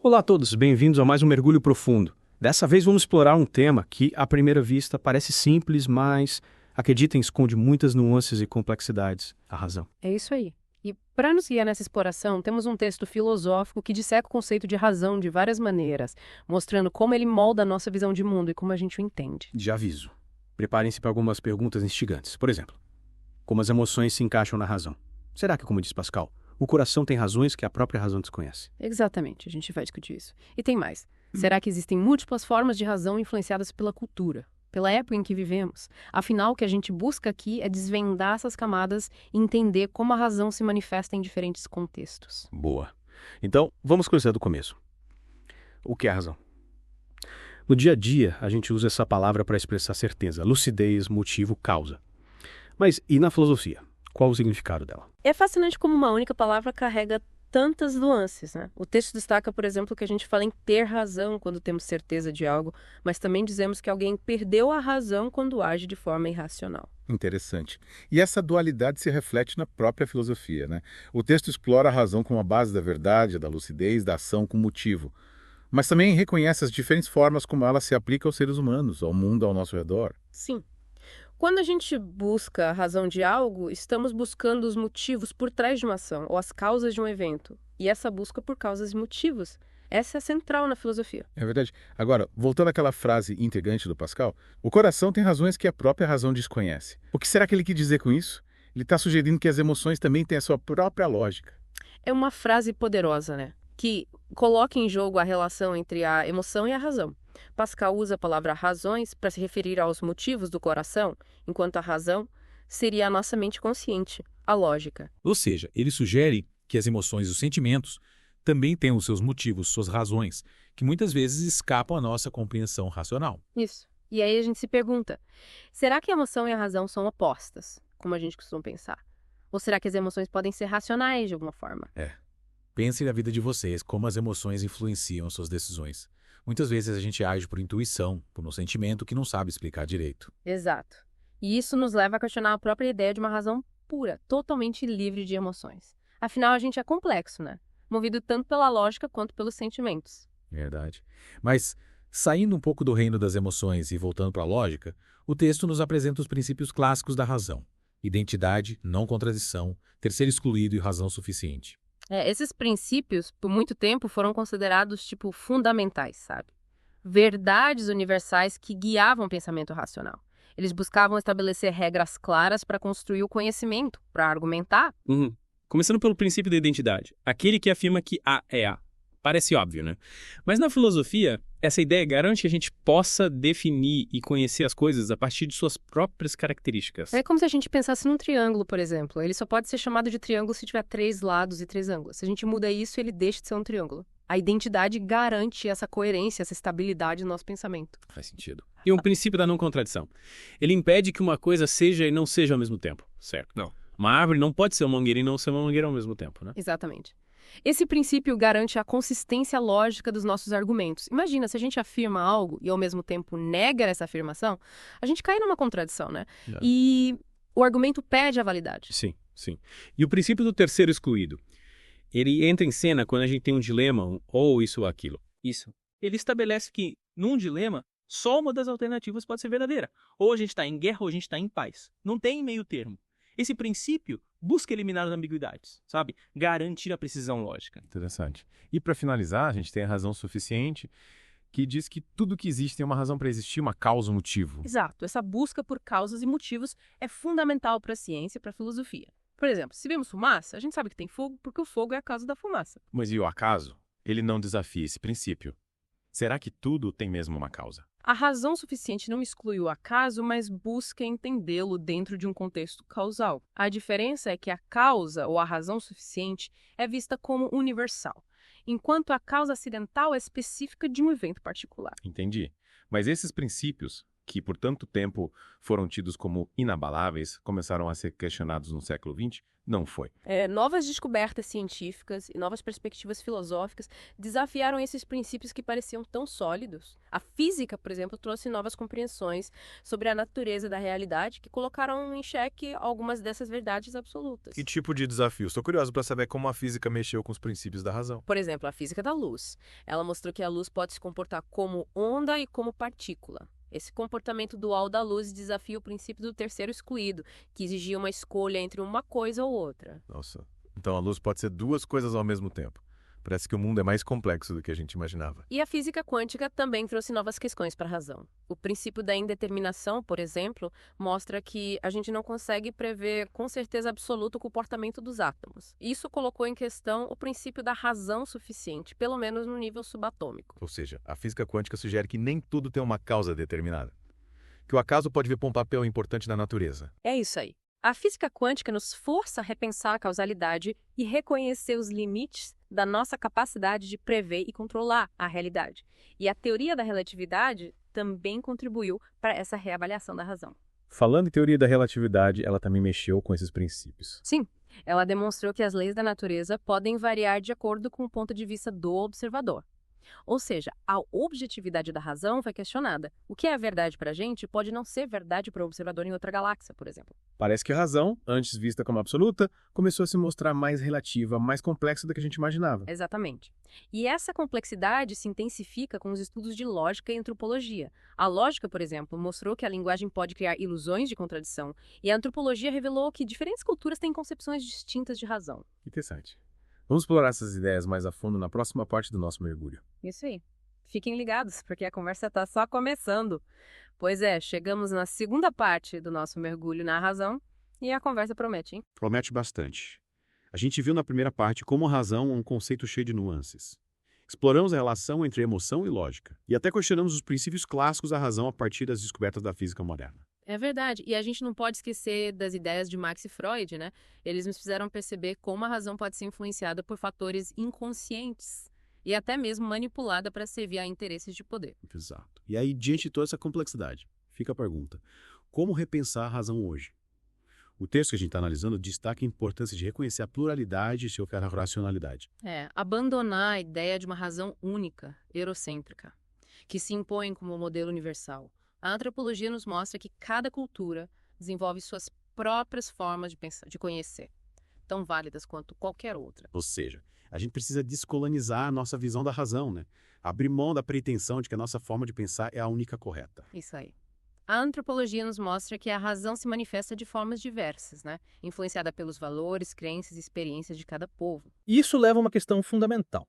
Olá a todos, bem-vindos a mais um Mergulho Profundo. Dessa vez vamos explorar um tema que, à primeira vista, parece simples, mas, acreditem, esconde muitas nuances e complexidades: a razão. É isso aí. E para nos guiar nessa exploração, temos um texto filosófico que disseca o conceito de razão de várias maneiras, mostrando como ele molda a nossa visão de mundo e como a gente o entende. De aviso, preparem-se para algumas perguntas instigantes. Por exemplo, como as emoções se encaixam na razão? Será que, como diz Pascal, o coração tem razões que a própria razão desconhece? Exatamente, a gente vai discutir isso. E tem mais. Será que existem múltiplas formas de razão influenciadas pela cultura, pela época em que vivemos? Afinal, o que a gente busca aqui é desvendar essas camadas e entender como a razão se manifesta em diferentes contextos. Boa. Então, vamos começar do começo. O que é a razão? No dia a dia, a gente usa essa palavra para expressar certeza, lucidez, motivo, causa. Mas e na filosofia? Qual o significado dela? É fascinante como uma única palavra carrega tantas nuances, né? O texto destaca, por exemplo, que a gente fala em ter razão quando temos certeza de algo, mas também dizemos que alguém perdeu a razão quando age de forma irracional. Interessante. E essa dualidade se reflete na própria filosofia, né? O texto explora a razão como a base da verdade, da lucidez, da ação com motivo. Mas também reconhece as diferentes formas como ela se aplica aos seres humanos, ao mundo ao nosso redor. Sim. Quando a gente busca a razão de algo, estamos buscando os motivos por trás de uma ação, ou as causas de um evento. E essa busca por causas e motivos, essa é central na filosofia. É verdade. Agora, voltando àquela frase intrigante do Pascal, o coração tem razões que a própria razão desconhece. O que será que ele quis dizer com isso? Ele está sugerindo que as emoções também têm a sua própria lógica. É uma frase poderosa, né? Que coloca em jogo a relação entre a emoção e a razão. Pascal usa a palavra razões para se referir aos motivos do coração, enquanto a razão seria a nossa mente consciente, a lógica. Ou seja, ele sugere que as emoções e os sentimentos também têm os seus motivos, suas razões, que muitas vezes escapam à nossa compreensão racional. Isso. E aí a gente se pergunta, será que a emoção e a razão são opostas, como a gente costuma pensar? Ou será que as emoções podem ser racionais de alguma forma? Pensem na vida de vocês, como as emoções influenciam suas decisões. Muitas vezes a gente age por intuição, por um sentimento que não sabe explicar direito. Exato. E isso nos leva a questionar a própria ideia de uma razão pura, totalmente livre de emoções. Afinal, a gente é complexo, né? Movido tanto pela lógica quanto pelos sentimentos. Verdade. Mas, saindo um pouco do reino das emoções e voltando para a lógica, o texto nos apresenta os princípios clássicos da razão: identidade, não contradição, terceiro excluído e razão suficiente. Esses princípios, por muito tempo, foram considerados, tipo, fundamentais, sabe? Verdades universais que guiavam o pensamento racional. Eles buscavam estabelecer regras claras para construir o conhecimento, para argumentar. Começando pelo princípio da identidade, aquele que afirma que A é A. Parece óbvio, né? Mas na filosofia, essa ideia garante que a gente possa definir e conhecer as coisas a partir de suas próprias características. É como se a gente pensasse num triângulo, por exemplo. Ele só pode ser chamado de triângulo se tiver 3 lados e 3 ângulos. Se a gente muda isso, ele deixa de ser um triângulo. A identidade garante essa coerência, essa estabilidade no nosso pensamento. Faz sentido. E um princípio da não contradição. Ele impede que uma coisa seja e não seja ao mesmo tempo, certo? Não. Uma árvore não pode ser uma mangueira e não ser uma mangueira ao mesmo tempo, né? Exatamente. Esse princípio garante a consistência lógica dos nossos argumentos. Imagina, se a gente afirma algo e ao mesmo tempo nega essa afirmação, a gente cai numa contradição, né? É. E o argumento perde a validade. Sim, sim. E o princípio do terceiro excluído. Ele entra em cena quando a gente tem um dilema, ou isso ou aquilo. Isso. Ele estabelece que, num dilema, só uma das alternativas pode ser verdadeira. Ou a gente está em guerra ou a gente está em paz. Não tem meio termo. Esse princípio busca eliminar as ambiguidades, sabe? Garantir a precisão lógica. Interessante. E para finalizar, a gente tem a razão suficiente, que diz que tudo que existe tem uma razão para existir, uma causa, um motivo. Exato. Essa busca por causas e motivos é fundamental para a ciência e para a filosofia. Por exemplo, se vemos fumaça, a gente sabe que tem fogo porque o fogo é a causa da fumaça. Mas e o acaso? Ele não desafia esse princípio. Será que tudo tem mesmo uma causa? A razão suficiente não exclui o acaso, mas busca entendê-lo dentro de um contexto causal. A diferença é que a causa, ou a razão suficiente, é vista como universal, enquanto a causa acidental é específica de um evento particular. Entendi. Mas esses princípios que por tanto tempo foram tidos como inabaláveis, começaram a ser questionados no século XX? Não foi. Novas descobertas científicas e novas perspectivas filosóficas desafiaram esses princípios que pareciam tão sólidos. A física, por exemplo, trouxe novas compreensões sobre a natureza da realidade que colocaram em xeque algumas dessas verdades absolutas. Que tipo de desafio? Estou curioso para saber como a física mexeu com os princípios da razão. Por exemplo, a física da luz. Ela mostrou que a luz pode se comportar como onda e como partícula. Esse comportamento dual da luz desafia o princípio do terceiro excluído, que exigia uma escolha entre uma coisa ou outra. Nossa, então a luz pode ser duas coisas ao mesmo tempo. Parece que o mundo é mais complexo do que a gente imaginava. E a física quântica também trouxe novas questões para a razão. O princípio da indeterminação, por exemplo, mostra que a gente não consegue prever com certeza absoluta o comportamento dos átomos. Isso colocou em questão o princípio da razão suficiente, pelo menos no nível subatômico. Ou seja, a física quântica sugere que nem tudo tem uma causa determinada. Que o acaso pode vir para um papel importante na natureza. É isso aí. A física quântica nos força a repensar a causalidade e reconhecer os limites da nossa capacidade de prever e controlar a realidade. E a teoria da relatividade também contribuiu para essa reavaliação da razão. Falando em teoria da relatividade, ela também mexeu com esses princípios. Sim, ela demonstrou que as leis da natureza podem variar de acordo com o ponto de vista do observador. Ou seja, a objetividade da razão foi questionada. O que é verdade para a gente pode não ser verdade para o observador em outra galáxia, por exemplo. Parece que a razão, antes vista como absoluta, começou a se mostrar mais relativa, mais complexa do que a gente imaginava. Exatamente. E essa complexidade se intensifica com os estudos de lógica e antropologia. A lógica, por exemplo, mostrou que a linguagem pode criar ilusões de contradição, e a antropologia revelou que diferentes culturas têm concepções distintas de razão. Interessante. Vamos explorar essas ideias mais a fundo na próxima parte do nosso mergulho. Isso aí. Fiquem ligados, porque a conversa está só começando. Pois é, chegamos na segunda parte do nosso mergulho na razão e a conversa promete, hein? Promete bastante. A gente viu na primeira parte como a razão é um conceito cheio de nuances. Exploramos a relação entre emoção e lógica, e até questionamos os princípios clássicos da razão a partir das descobertas da física moderna. É verdade. E a gente não pode esquecer das ideias de Marx e Freud, né? Eles nos fizeram perceber como a razão pode ser influenciada por fatores inconscientes e até mesmo manipulada para servir a interesses de poder. Exato. E aí, diante de toda essa complexidade, fica a pergunta: como repensar a razão hoje? O texto que a gente está analisando destaca a importância de reconhecer a pluralidade e se oferir a racionalidade. Abandonar a ideia de uma razão única, eurocêntrica, que se impõe como modelo universal. A antropologia nos mostra que cada cultura desenvolve suas próprias formas de pensar, de conhecer, tão válidas quanto qualquer outra. Ou seja, a gente precisa descolonizar a nossa visão da razão, né? Abrir mão da pretensão de que a nossa forma de pensar é a única correta. Isso aí. A antropologia nos mostra que a razão se manifesta de formas diversas, né? Influenciada pelos valores, crenças e experiências de cada povo. E isso leva a uma questão fundamental.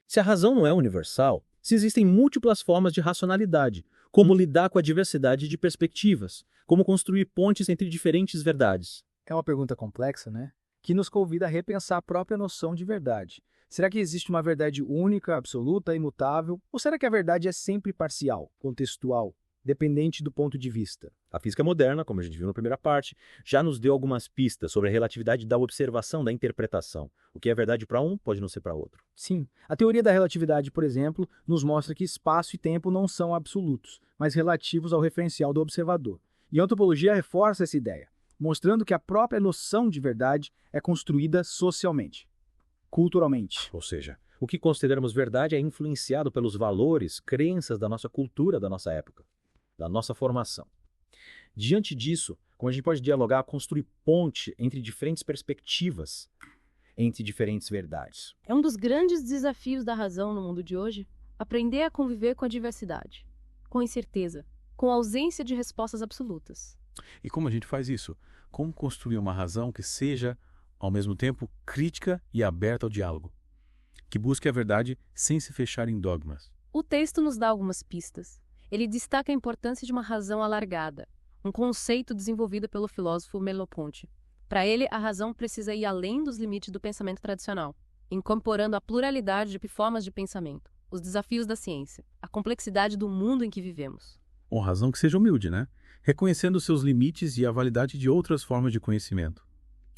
Se a razão não é universal, se existem múltiplas formas de racionalidade, como lidar com a diversidade de perspectivas, como construir pontes entre diferentes verdades. É uma pergunta complexa, né? Que nos convida a repensar a própria noção de verdade. Será que existe uma verdade única, absoluta, imutável? Ou será que a verdade é sempre parcial, contextual, dependente do ponto de vista? A física moderna, como a gente viu na primeira parte, já nos deu algumas pistas sobre a relatividade da observação, da interpretação. O que é verdade para um pode não ser para outro. Sim. A teoria da relatividade, por exemplo, nos mostra que espaço e tempo não são absolutos, mas relativos ao referencial do observador. E a antropologia reforça essa ideia, mostrando que a própria noção de verdade é construída socialmente, culturalmente. Ou seja, o que consideramos verdade é influenciado pelos valores, crenças da nossa cultura, da nossa época, da nossa formação. Diante disso, como a gente pode dialogar, construir ponte entre diferentes perspectivas, entre diferentes verdades. É um dos grandes desafios da razão no mundo de hoje, aprender a conviver com a diversidade, com incerteza, com a ausência de respostas absolutas. E como a gente faz isso? Como construir uma razão que seja, ao mesmo tempo, crítica e aberta ao diálogo, que busque a verdade sem se fechar em dogmas? O texto nos dá algumas pistas. Ele destaca a importância de uma razão alargada, um conceito desenvolvido pelo filósofo Merleau-Ponty. Para ele, a razão precisa ir além dos limites do pensamento tradicional, incorporando a pluralidade de formas de pensamento, os desafios da ciência, a complexidade do mundo em que vivemos. Uma razão que seja humilde, né? Reconhecendo seus limites e a validade de outras formas de conhecimento.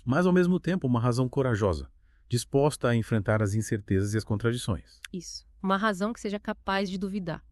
Mas, ao mesmo tempo, uma razão corajosa, disposta a enfrentar as incertezas e as contradições. Isso. Uma razão que seja capaz de duvidar,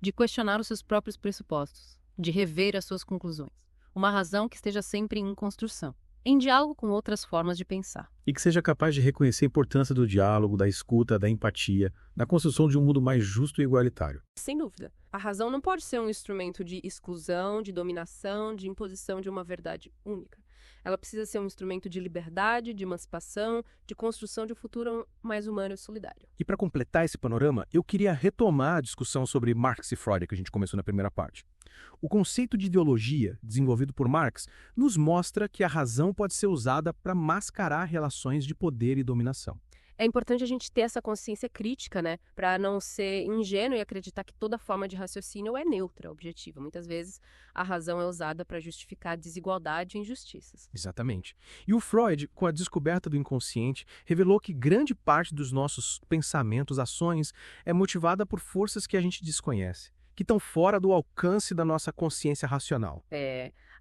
de questionar os seus próprios pressupostos. de rever as suas conclusões. Uma razão que esteja sempre em construção, em diálogo com outras formas de pensar. E que seja capaz de reconhecer a importância do diálogo, da escuta, da empatia, na construção de um mundo mais justo e igualitário. Sem dúvida. A razão não pode ser um instrumento de exclusão, de dominação, de imposição de uma verdade única. Ela precisa ser um instrumento de liberdade, de emancipação, de construção de um futuro mais humano e solidário. E para completar esse panorama, eu queria retomar a discussão sobre Marx e Freud que a gente começou na primeira parte. O conceito de ideologia, desenvolvido por Marx, nos mostra que a razão pode ser usada para mascarar relações de poder e dominação. É importante a gente ter essa consciência crítica, né? Para não ser ingênuo e acreditar que toda forma de raciocínio é neutra, objetiva. Muitas vezes a razão é usada para justificar desigualdade e injustiças. Exatamente. E o Freud, com a descoberta do inconsciente, revelou que grande parte dos nossos pensamentos, ações, é motivada por forças que a gente desconhece, que estão fora do alcance da nossa consciência racional.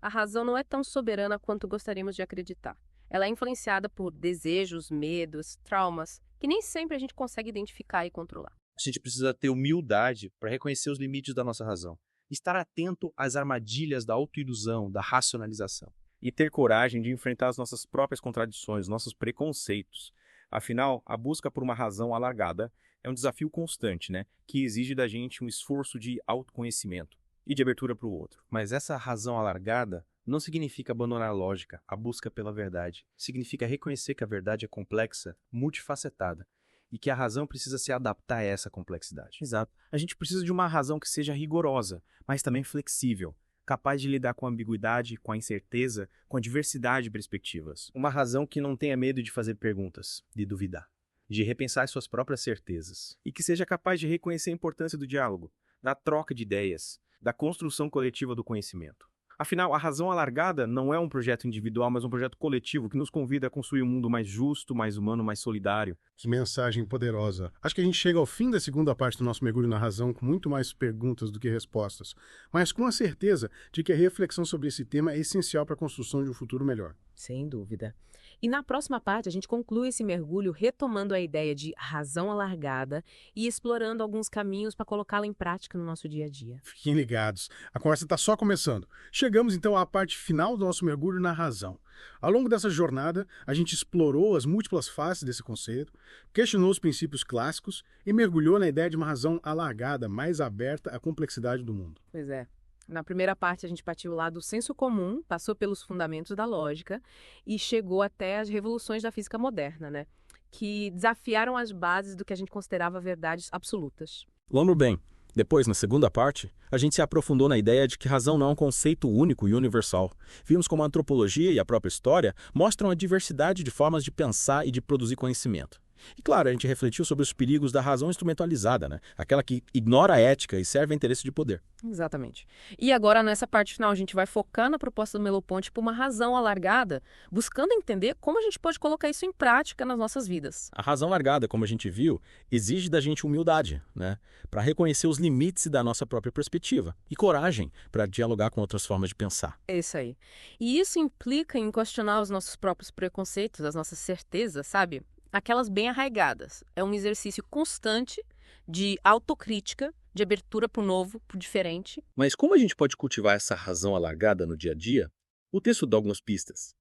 A razão não é tão soberana quanto gostaríamos de acreditar. Ela é influenciada por desejos, medos, traumas, que nem sempre a gente consegue identificar e controlar. A gente precisa ter humildade para reconhecer os limites da nossa razão. Estar atento às armadilhas da autoilusão, da racionalização. E ter coragem de enfrentar as nossas próprias contradições, nossos preconceitos. Afinal, a busca por uma razão alargada é um desafio constante, né? Que exige da gente um esforço de autoconhecimento e de abertura para o outro. Mas essa razão alargada não significa abandonar a lógica, a busca pela verdade. Significa reconhecer que a verdade é complexa, multifacetada, e que a razão precisa se adaptar a essa complexidade. Exato. A gente precisa de uma razão que seja rigorosa, mas também flexível, capaz de lidar com a ambiguidade, com a incerteza, com a diversidade de perspectivas. Uma razão que não tenha medo de fazer perguntas, de duvidar, de repensar suas próprias certezas. E que seja capaz de reconhecer a importância do diálogo, da troca de ideias, da construção coletiva do conhecimento. Afinal, a razão alargada não é um projeto individual, mas um projeto coletivo que nos convida a construir um mundo mais justo, mais humano, mais solidário. Que mensagem poderosa. Acho que a gente chega ao fim da segunda parte do nosso mergulho na razão com muito mais perguntas do que respostas, mas com a certeza de que a reflexão sobre esse tema é essencial para a construção de um futuro melhor. Sem dúvida. E na próxima parte a gente conclui esse mergulho retomando a ideia de razão alargada e explorando alguns caminhos para colocá-la em prática no nosso dia a dia. Fiquem ligados, a conversa está só começando. Chegamos então à parte final do nosso mergulho na razão. Ao longo dessa jornada, a gente explorou as múltiplas faces desse conceito, questionou os princípios clássicos e mergulhou na ideia de uma razão alargada, mais aberta à complexidade do mundo. Pois é. Na primeira parte, a gente partiu lá do senso comum, passou pelos fundamentos da lógica e chegou até as revoluções da física moderna, né? Que desafiaram as bases do que a gente considerava verdades absolutas. Lembro bem, depois, na segunda parte, a gente se aprofundou na ideia de que razão não é um conceito único e universal. Vimos como a antropologia e a própria história mostram a diversidade de formas de pensar e de produzir conhecimento. E claro, a gente refletiu sobre os perigos da razão instrumentalizada, né? Aquela que ignora a ética e serve a interesse de poder. Exatamente. E agora, nessa parte final, a gente vai focar na proposta do Merleau-Ponty por uma razão alargada, buscando entender como a gente pode colocar isso em prática nas nossas vidas. A razão alargada, como a gente viu, exige da gente humildade, né? Para reconhecer os limites da nossa própria perspectiva e coragem para dialogar com outras formas de pensar. É isso aí. E isso implica em questionar os nossos próprios preconceitos, as nossas certezas, sabe? Aquelas bem arraigadas. É um exercício constante de autocrítica, de abertura para o novo, para o diferente. Mas como a gente pode cultivar essa razão alargada no dia a dia? O texto dá algumas pistas.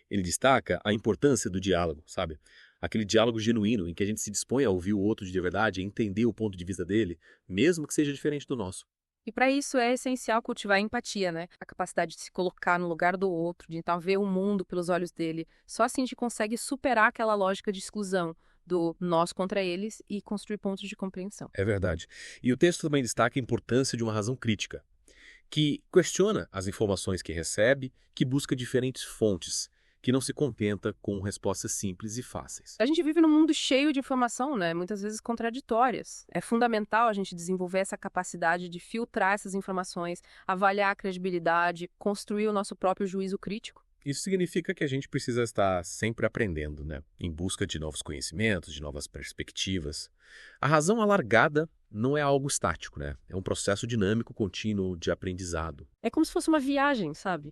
Ele destaca a importância do diálogo, sabe? Aquele diálogo genuíno em que a gente se dispõe a ouvir o outro de verdade, a entender o ponto de vista dele, mesmo que seja diferente do nosso. E para isso é essencial cultivar a empatia, né? A capacidade de se colocar no lugar do outro, de tentar ver o mundo pelos olhos dele. Só assim a gente consegue superar aquela lógica de exclusão do nós contra eles e construir pontos de compreensão. É verdade. E o texto também destaca a importância de uma razão crítica, que questiona as informações que recebe, que busca diferentes fontes, que não se contenta com respostas simples e fáceis. A gente vive num mundo cheio de informação, né? Muitas vezes contraditórias. É fundamental a gente desenvolver essa capacidade de filtrar essas informações, avaliar a credibilidade, construir o nosso próprio juízo crítico. Isso significa que a gente precisa estar sempre aprendendo, né? Em busca de novos conhecimentos, de novas perspectivas. A razão alargada não é algo estático, né? É um processo dinâmico, contínuo de aprendizado. É como se fosse uma viagem, sabe?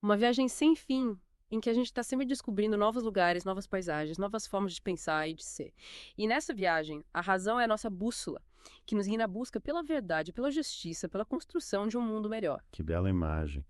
Uma viagem sem fim, em que a gente está sempre descobrindo novos lugares, novas paisagens, novas formas de pensar e de ser. E nessa viagem, a razão é a nossa bússola. que nos guia na busca pela verdade, pela justiça, pela construção de um mundo melhor. Que bela imagem.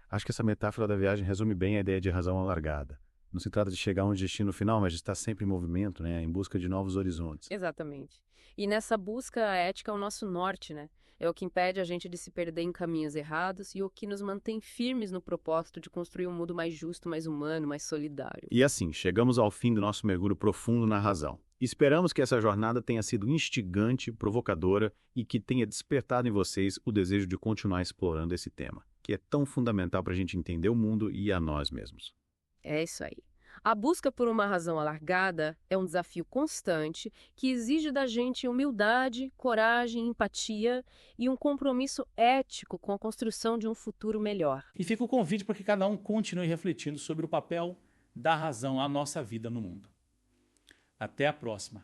Acho que essa metáfora da viagem resume bem a ideia de razão alargada. Não se trata de chegar a um destino final, mas de estar sempre em movimento, né? Em busca de novos horizontes. Exatamente. E nessa busca, a ética é o nosso norte, né? É o que impede a gente de se perder em caminhos errados e o que nos mantém firmes no propósito de construir um mundo mais justo, mais humano, mais solidário. E assim, chegamos ao fim do nosso mergulho profundo na razão. Esperamos que essa jornada tenha sido instigante, provocadora e que tenha despertado em vocês o desejo de continuar explorando esse tema, que é tão fundamental para a gente entender o mundo e a nós mesmos. É isso aí. A busca por uma razão alargada é um desafio constante que exige da gente humildade, coragem, empatia e um compromisso ético com a construção de um futuro melhor. E fica o convite para que cada um continue refletindo sobre o papel da razão na nossa vida no mundo. Até a próxima.